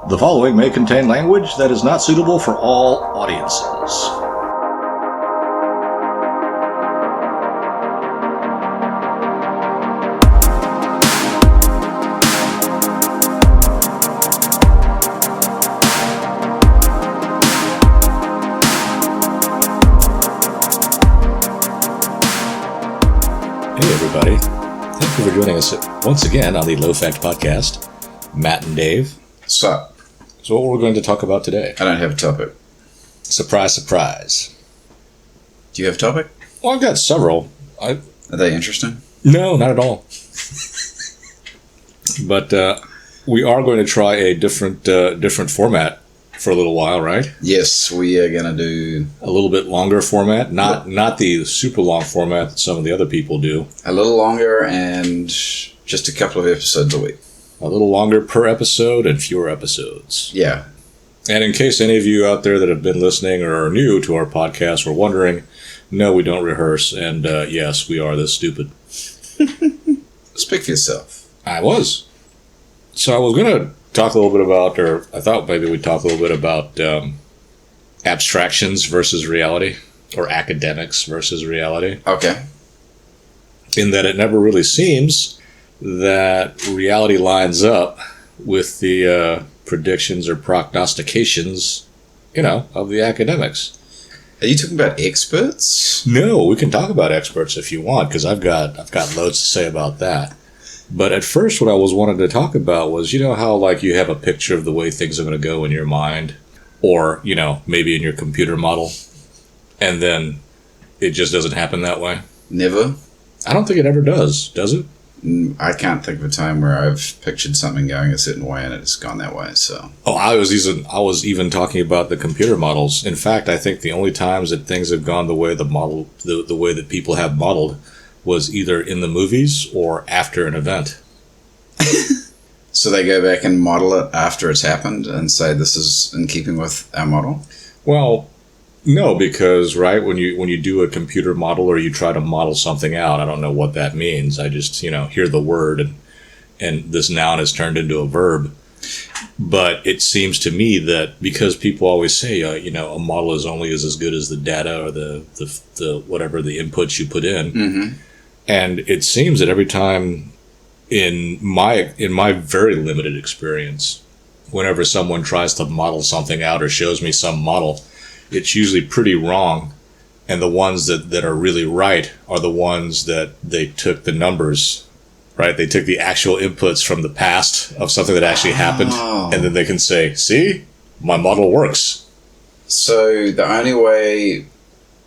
The following may contain language that is not suitable for all audiences. Hey everybody, thank you for joining us once again on the Low Fact Podcast. Matt and Dave. What's up? So what we're going to talk about today? I don't have a topic. Surprise, surprise. Do you have a topic? Well, I've got several. Are they interesting? No, not at all. But we are going to try a different format for a little while, right? Yes, we are going to do A little bit longer format, not the super long format that some of the other people do. a little longer and just a couple of episodes a week. A little longer per episode and fewer episodes. Yeah. And in case any of you out there that have been listening or are new to our podcast were wondering, no, we don't rehearse, and yes, we are this stupid. Speak for yourself. I was. So I was going to talk a little bit about, or I thought maybe we'd talk a little bit about abstractions versus reality, or academics versus reality, Okay. in that it never really seems that reality lines up with the predictions or prognostications, of the academics. Are you talking about experts? No, we can talk about experts if you want, because I've got loads to say about that. But at first, what I was wanting to talk about was, how like you have a picture of the way things are going to go in your mind, or maybe in your computer model, and then it just doesn't happen that way. Never. I don't think it ever does it? I can't think of a time where I've pictured something going a certain way and it's gone that way. So. Oh, I was even talking about the computer models. In fact, I think the only times that things have gone the way the way that people have modeled was either in the movies or after an event. So they go back and model it after it's happened and say this is in keeping with our model? Well, no, because right when you do a computer model or you try to model something out, I don't know what that means. I just hear the word and this noun is turned into a verb. But it seems to me that because people always say a model is only as good as the data or the whatever the inputs you put in, Mm-hmm. and it seems that every time in my very limited experience, whenever someone tries to model something out or shows me some model, it's usually pretty wrong, and the ones that are really right are the ones that they took the numbers, right? They took the actual inputs from the past of something that actually happened, and then they can say, see, my model works. So the only way,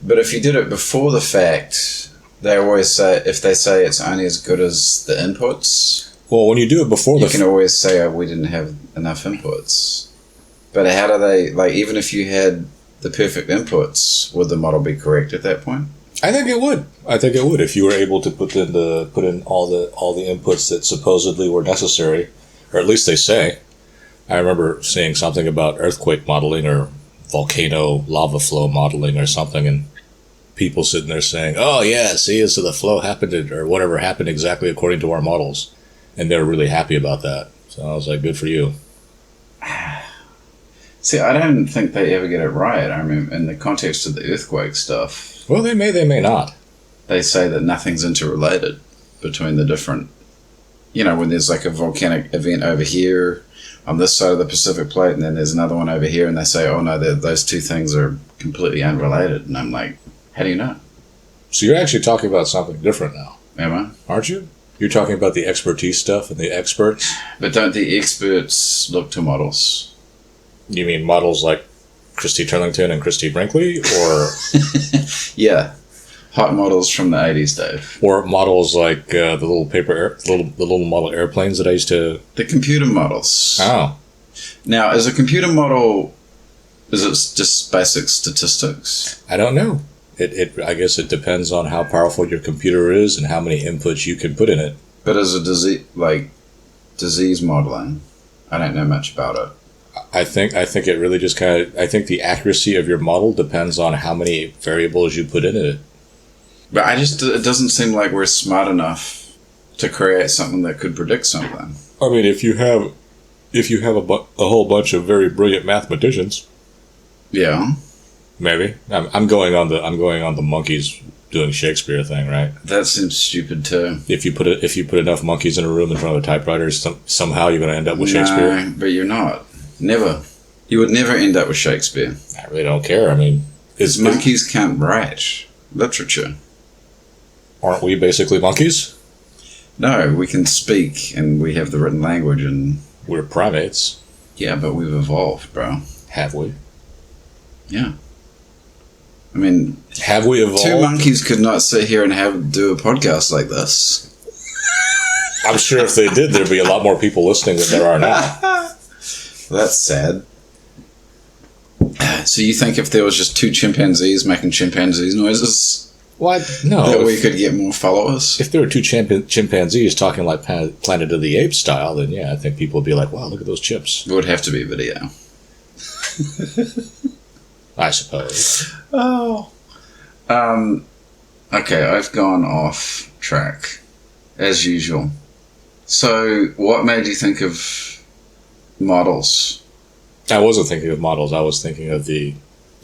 but if you did it before the fact, they always say, if they say it's only as good as the inputs, well, when you do it before you can always say, we didn't have enough inputs. But how do they, even if you had the perfect inputs, would the model be correct at that point? I think it would. If you were able to put in all the inputs that supposedly were necessary, or at least they say. I remember seeing something about earthquake modeling or volcano lava flow modeling or something, and people sitting there saying, "Oh yeah, see, so the flow happened or whatever happened exactly according to our models," and they're really happy about that. So I was like, "Good for you." See, I don't think they ever get it right. I mean, in the context of the earthquake stuff. Well, they may not. They say that nothing's interrelated between the different, when there's like a volcanic event over here on this side of the Pacific plate, and then there's another one over here, and they say, oh no, those two things are completely unrelated. And I'm like, how do you know? So you're actually talking about something different now. Am I? Aren't you? You're talking about the expertise stuff and the experts? But don't the experts look to models? You mean models like Christy Turlington and Christy Brinkley, or yeah, hot models from the 80s, Dave, or models like the little model airplanes that I used to. The computer models. Oh, now is a computer model? Is it just basic statistics? I don't know. I guess it depends on how powerful your computer is and how many inputs you can put in it. But as a disease modeling, I don't know much about it. I think it really just I think the accuracy of your model depends on how many variables you put in it. But it doesn't seem like we're smart enough to create something that could predict something. I mean, if you have If you have a whole bunch of very brilliant mathematicians, Yeah. maybe. I'm going on the monkeys doing Shakespeare thing, right? That seems stupid too. If you put enough monkeys in a room in front of a typewriter, somehow you're going to end up with Shakespeare. No, but you're not. Never. You would never end up with Shakespeare. I really don't care. I mean, Monkeys can't write literature. aren't we basically monkeys? No, we can speak and we have the written language and We're primates, yeah, but we've evolved, bro. have we? Yeah. I mean, Have we evolved? two monkeys could not sit here and do a podcast like this. I'm sure if they did, there'd be a lot more people listening than there are now. That's sad. So you think if there was just two chimpanzees making chimpanzees noises, What? No. that we could get more followers? If there were two chimpanzees talking like Planet of the Apes style, then yeah, I think people would be like, wow, look at those chips. It would have to be video. I suppose. Oh. Okay, I've gone off track, as usual. So, what made you think of models? I wasn't thinking of models. I was thinking of the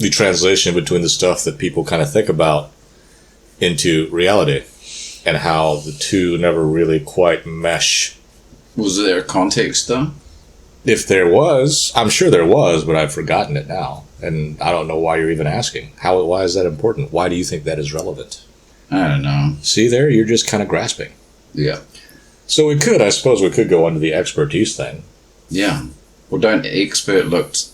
translation between the stuff that people kind of think about into reality and how the two never really quite mesh. Was there context, though? If there was, I'm sure there was, but I've forgotten it now. And I don't know why you're even asking. Why is that important? Why do you think that is relevant? I don't know. See there, you're just kind of grasping. Yeah. So I suppose we could go into the expertise thing. Yeah. Well, don't experts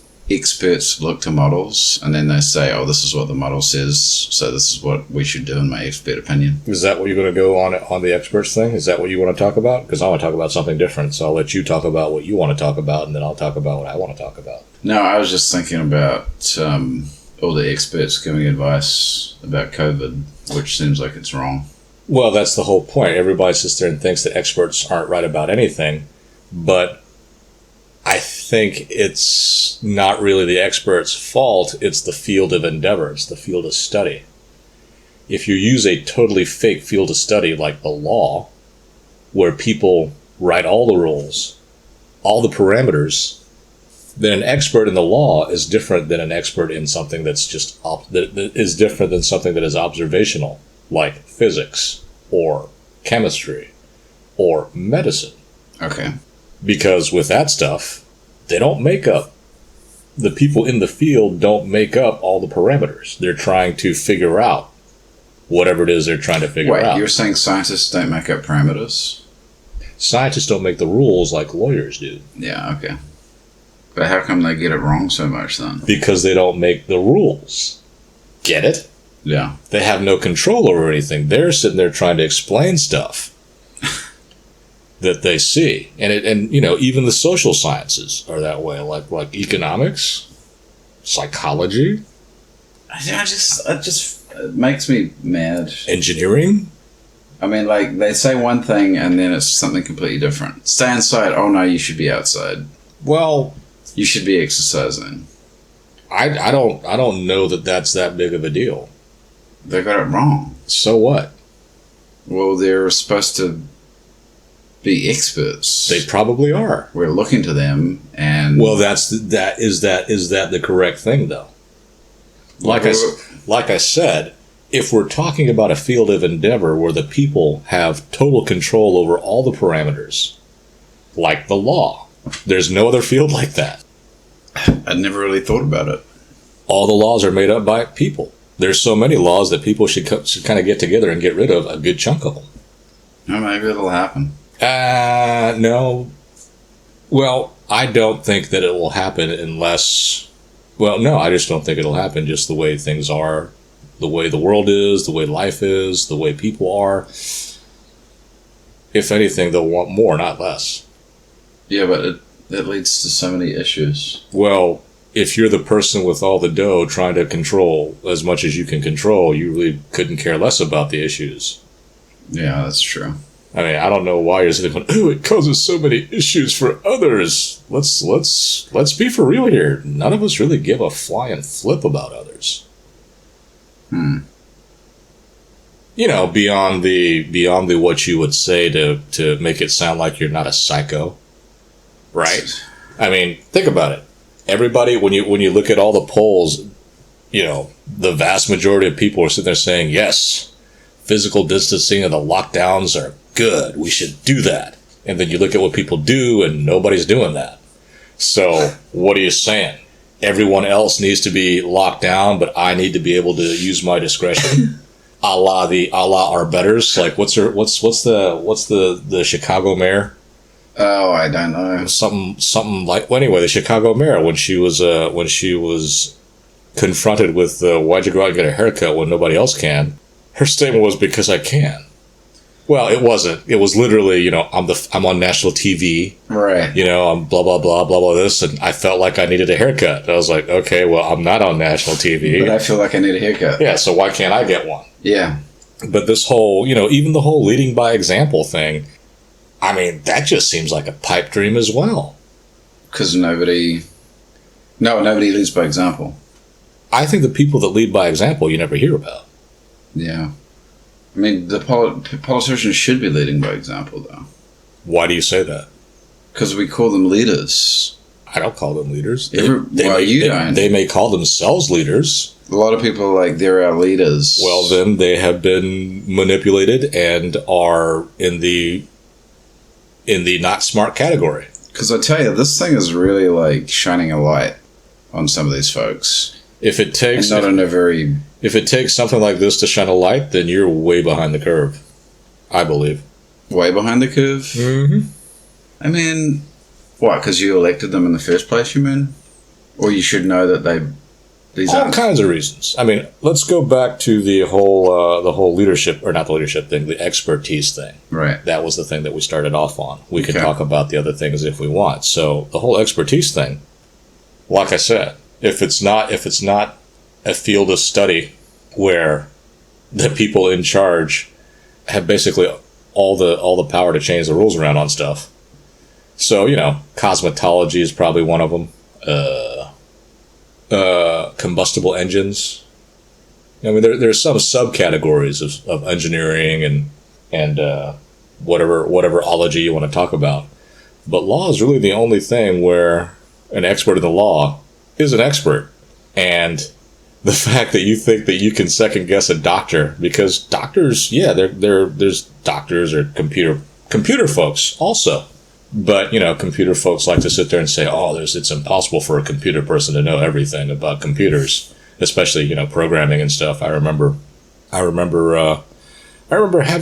look to models and then they say, oh, this is what the model says, so this is what we should do in my expert opinion? Is that what you're going to go on the experts thing? Is that what you want to talk about? Because I want to talk about something different. So I'll let you talk about what you want to talk about, and then I'll talk about what I want to talk about. No, I was just thinking about all the experts giving advice about COVID, which seems like it's wrong. Well, that's the whole point. Everybody sits there and thinks that experts aren't right about anything, but I think it's not really the expert's fault. It's the field of endeavor. It's the field of study. If you use a totally fake field of study like the law, where people write all the rules, all the parameters, then an expert in the law is different than an expert in something that's that is different than something that is observational, like physics or chemistry or medicine. Okay. Because with that stuff, they don't make up. The people in the field don't make up all the parameters. They're trying to figure out whatever it is they're trying to figure Wait, out. you're saying scientists don't make up parameters? Scientists don't make the rules like lawyers do. Yeah, okay. But how come they get it wrong so much then? Because they don't make the rules. Get it? Yeah. They have no control over anything. They're sitting there trying to explain stuff that they see. And even the social sciences are that way, like economics, psychology, It makes me mad. engineering. I mean, like, they say one thing and then it's something completely different. Stay inside. Oh, no, you should be outside. Well, You should be exercising. I don't know that that's that big of a deal. They got it wrong. So what? Well, they're supposed to be experts. They probably are. We're looking to them, and Well, is that the correct thing though? Like I said, if we're talking about a field of endeavor where the people have total control over all the parameters, like the law, there's no other field like that. I'd never really thought about it. All the laws are made up by people. There's so many laws that people should kind of get together and get rid of a good chunk of them. Oh, maybe it'll happen. No. Well, I don't think that it will happen unless... Well, no, I just don't think it'll happen just the way things are, the way the world is, the way life is, the way people are. If anything, they'll want more, not less. Yeah, but it leads to so many issues. Well, if you're the person with all the dough trying to control as much as you can control, you really couldn't care less about the issues. Yeah, that's true. I mean, I don't know why you're sitting going, oh, it causes so many issues for others. Let's be for real here. None of us really give a flying flip about others. You know, beyond the what you would say to make it sound like you're not a psycho. Right? I mean, think about it. Everybody, when you look at all the polls, the vast majority of people are sitting there saying, yes, physical distancing and the lockdowns are good. We should do that. And then you look at what people do, and nobody's doing that. So what are you saying? Everyone else needs to be locked down, but I need to be able to use my discretion, a la our betters. Like what's the Chicago mayor? Oh, I don't know. Something like, well, anyway, the Chicago mayor, when she was confronted with why'd you go out and get a haircut when nobody else can, her statement was, because I can. Well, it wasn't. It was literally, I'm on national TV. Right. I'm blah, blah, blah, blah, blah, this, and I felt like I needed a haircut. I was like, okay, well, I'm not on national TV. But I feel like I need a haircut. Yeah, so why can't I get one? Yeah. But this whole, even the whole leading by example thing, I mean, that just seems like a pipe dream as well. Because nobody leads by example. I think the people that lead by example you never hear about. Yeah. I mean, the politicians should be leading by example, though. Why do you say that? Because we call them leaders. I don't call them leaders. You don't. They may call themselves leaders. A lot of people are like, they're our leaders. Well, then they have been manipulated and are in the not smart category. Because I tell you, this thing is really like shining a light on some of these folks. If it takes something like this to shine a light, then you're way behind the curve, I believe. Way behind the curve? Mm-hmm. I mean, what, because you elected them in the first place, you mean? Or you should know that these all kinds of reasons. I mean, let's go back to the whole leadership, or not the leadership thing, the expertise thing. Right. That was the thing that we started off on. We can talk about the other things if we want. So the whole expertise thing, like I said, if it's not a field of study where the people in charge have basically all the power to change the rules around on stuff. So, cosmetology is probably one of them. Combustible engines. I mean, there's some subcategories of engineering and whatever ology you want to talk about. But law is really the only thing where an expert in the law is an expert. And the fact that you think that you can second guess a doctor, because doctors, there's doctors or computer folks also. But, computer folks like to sit there and say, it's impossible for a computer person to know everything about computers, especially, programming and stuff. I remember having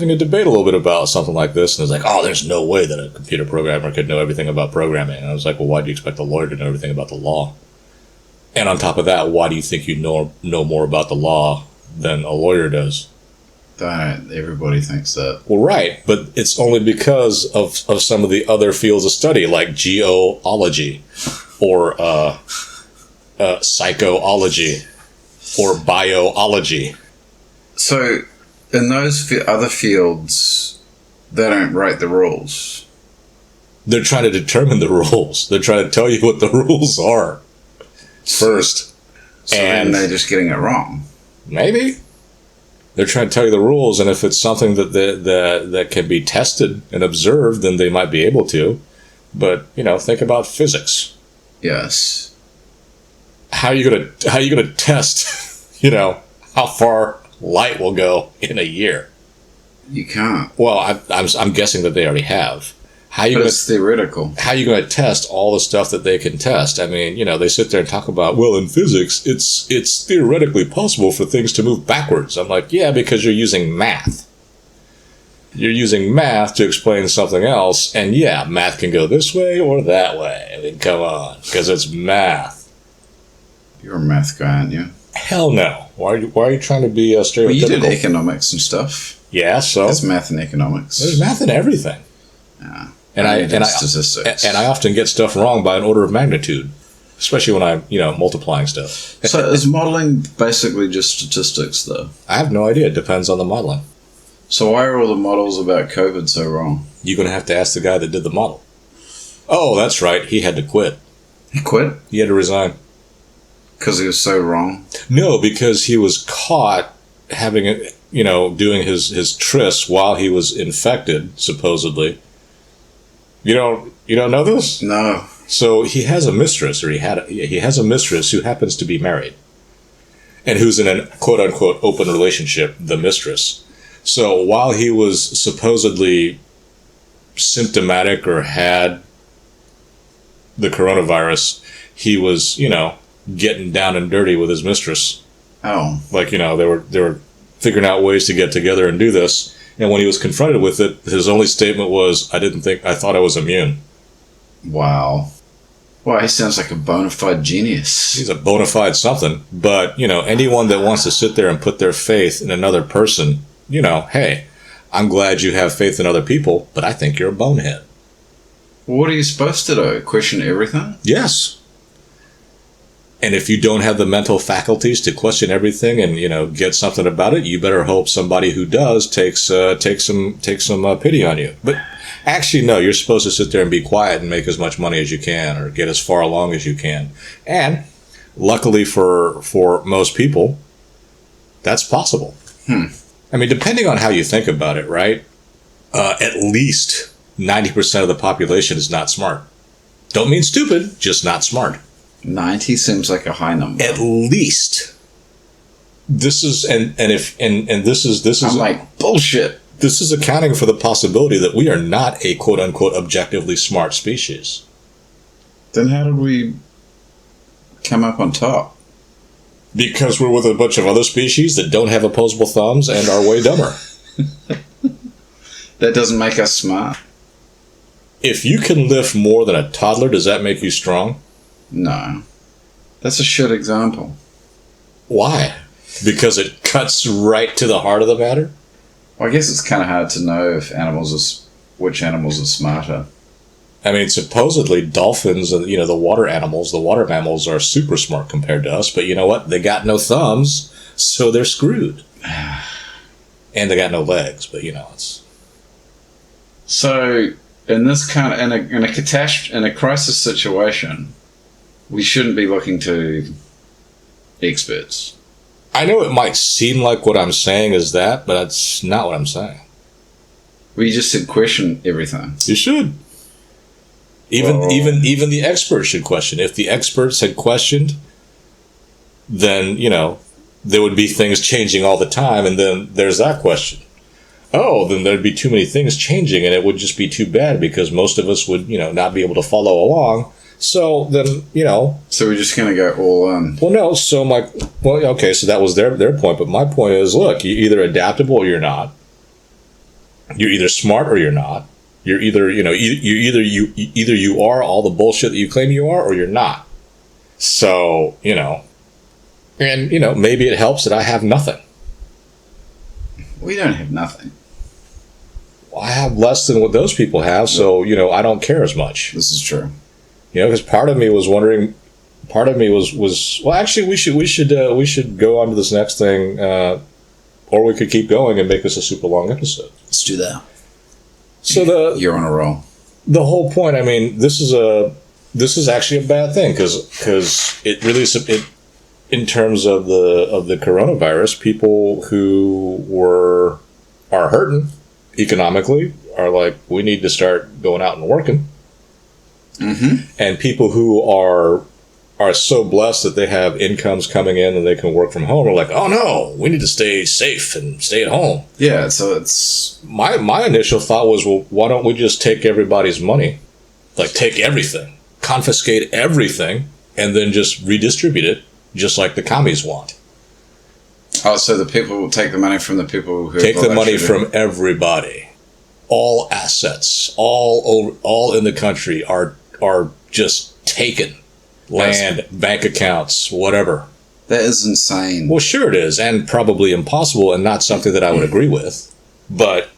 a debate a little bit about something like this, and it's like, there's no way that a computer programmer could know everything about programming. And I was like, well, why do you expect a lawyer to know everything about the law? And on top of that, why do you think you know more about the law than a lawyer does? Everybody thinks that. Well, right, but it's only because of some of the other fields of study, like geology, or psychology, or biology. So, in those other fields, they don't write the rules. They're trying to determine the rules. They're trying to tell you what the rules are first. So then they're just getting it wrong. Maybe. They're trying to tell you the rules, and if it's something that can be tested and observed, then they might be able to. But, think about physics. Yes. How are you gonna test, how far light will go in a year? You can't. Well, I'm guessing that they already have. It's theoretical. How are you going to test all the stuff that they can test? I mean, they sit there and talk about, well, in physics, it's theoretically possible for things to move backwards. I'm like, yeah, because you're using math. You're using math to explain something else, and yeah, math can go this way or that way. I mean, come on, because it's math. You're a math guy, aren't you? Hell no. Why are you trying to be stereotypical? Well, you did economics and stuff. Yeah, so there's math and economics. There's math in everything. Yeah. And statistics. And I often get stuff wrong by an order of magnitude, especially when I'm, multiplying stuff. So is modeling basically just statistics, though? I have no idea. It depends on the modeling. So why are all the models about COVID so wrong? You're going to have to ask the guy that did the model. Oh, that's right. He had to quit. He quit? He had to resign. Because he was so wrong? No, because he was caught having, doing his tryst while he was infected, supposedly. You don't know this? No. So he has a mistress, or he has a mistress who happens to be married, and who's in a quote unquote open relationship. The mistress. So while he was supposedly symptomatic or had the coronavirus, he was, getting down and dirty with his mistress. Oh. Like, they were figuring out ways to get together and do this. And when he was confronted with it, his only statement was, I thought I was immune. Wow. Well, he sounds like a bona fide genius. He's a bona fide something. But, anyone that wants to sit there and put their faith in another person, hey, I'm glad you have faith in other people, but I think you're a bonehead. What are you supposed to do? Question everything? Yes. And if you don't have the mental faculties to question everything and, get something about it, you better hope somebody who does takes some pity on you. But actually, no, you're supposed to sit there and be quiet and make as much money as you can or get as far along as you can. And luckily for most people, that's possible. I mean, depending on how you think about it, right? At least 90% of the population is not smart. Don't mean stupid, just not smart. 90 seems like a high number. At least. This is this is I'm like, bullshit. This is accounting for the possibility that we are not a quote unquote objectively smart species. Then how did we come up on top? Because we're with a bunch of other species that don't have opposable thumbs and are way dumber. That doesn't make us smart. If you can lift more than a toddler, does that make you strong? No. That's a shit example. Why? Because it cuts right to the heart of the matter? Well, I guess it's kind of hard to know which animals are smarter. I mean, supposedly dolphins and, the water animals, the water mammals are super smart compared to us, but you know what? They got no thumbs, so they're screwed. And they got no legs, but it's... So, in this kind of, in a catastrophe, in a crisis situation, we shouldn't be looking to experts. I know it might seem like what I'm saying is that, but that's not what I'm saying. We just said question everything. You should. Even the experts should question. If the experts had questioned, then, there would be things changing all the time, and then there's that question. Oh, then there'd be too many things changing, and it would just be too bad because most of us would, not be able to follow along. So then, So we're just going to go all in. Well, no. So okay. So that was their point. But my point is, look, you're either adaptable or you're not. You're either smart or you're not. You're either, you are all the bullshit that you claim you are, or you're not. So, and maybe it helps that I have nothing. We don't have nothing. I have less than what those people have, so I don't care as much. This is true. Because part of me was wondering. Part of me was well. Actually, we should go on to this next thing, or we could keep going and make this a super long episode. Let's do that. So you're on a roll. The whole point. I mean, this is actually a bad thing because it really in terms of the coronavirus, people who are hurting economically are like, we need to start going out and working. Mm-hmm. And people who are so blessed that they have incomes coming in and they can work from home are like, oh no, we need to stay safe and stay at home. Yeah, so it's... My initial thought was, well, why don't we just take everybody's money? Like, take everything. Confiscate everything and then just redistribute it just like the commies want. Oh, so the people will take the money from the people who... Take the money from everybody. All assets, all in the country are just taken. Land, bank accounts, whatever. That is insane. Well, sure it is, and probably impossible, and not something that I would agree with. But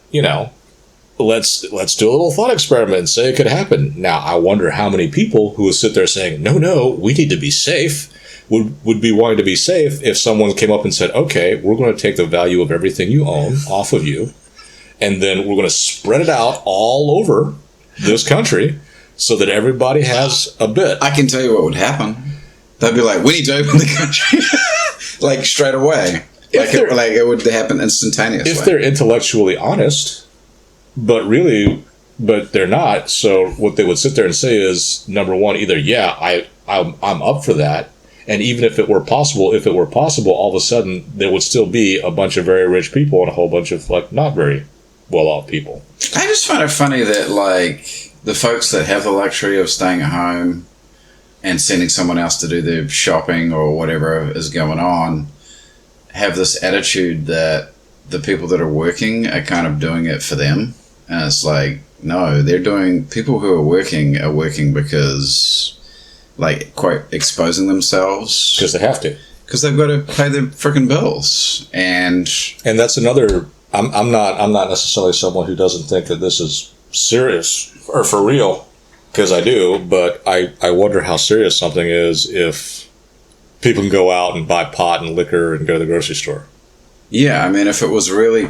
let's do a little thought experiment and say it could happen. Now, I wonder how many people who would sit there saying, "No, we need to be safe," would be wanting to be safe if someone came up and said, "Okay, we're going to take the value of everything you own off of you, and then we're going to spread it out all over this country." So that everybody has a bit. I can tell you what would happen. They'd be like, we need to open the country. Like, straight away. It would happen instantaneously. If they're intellectually honest. But really, but they're not. So what they would sit there and say is, number one, either I'm up for that, and even if it were possible, all of a sudden there would still be a bunch of very rich people and a whole bunch of like not very well off people. I just find it funny that like the folks that have the luxury of staying at home and sending someone else to do their shopping or whatever is going on have this attitude that the people that are working are kind of doing it for them. And it's like, no, people who are working because, like, quite exposing themselves. Because they have to. Because they've got to pay their freaking bills. And that's another, I'm not necessarily someone who doesn't think that this is serious or for real, because I do, but I wonder how serious something is if people can go out and buy pot and liquor and go to the grocery store. Yeah, I mean, if it was really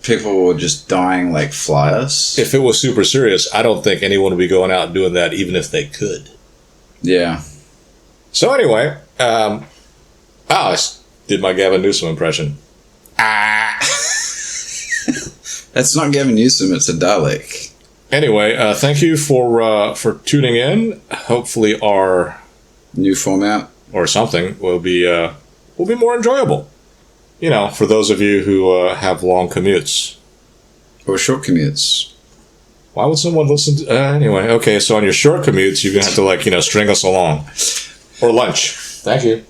people were just dying like flies. If it was super serious, I don't think anyone would be going out and doing that even if they could. Yeah. So anyway, I did my Gavin Newsom impression. That's not Gavin Newsom, it's a Dalek. Anyway, thank you for tuning in. Hopefully our new format or something will be more enjoyable. You know, for those of you who have long commutes. Or short commutes. Why would someone listen to... anyway, okay, so on your short commutes, you're going to have to, string us along. Or lunch. Thank you.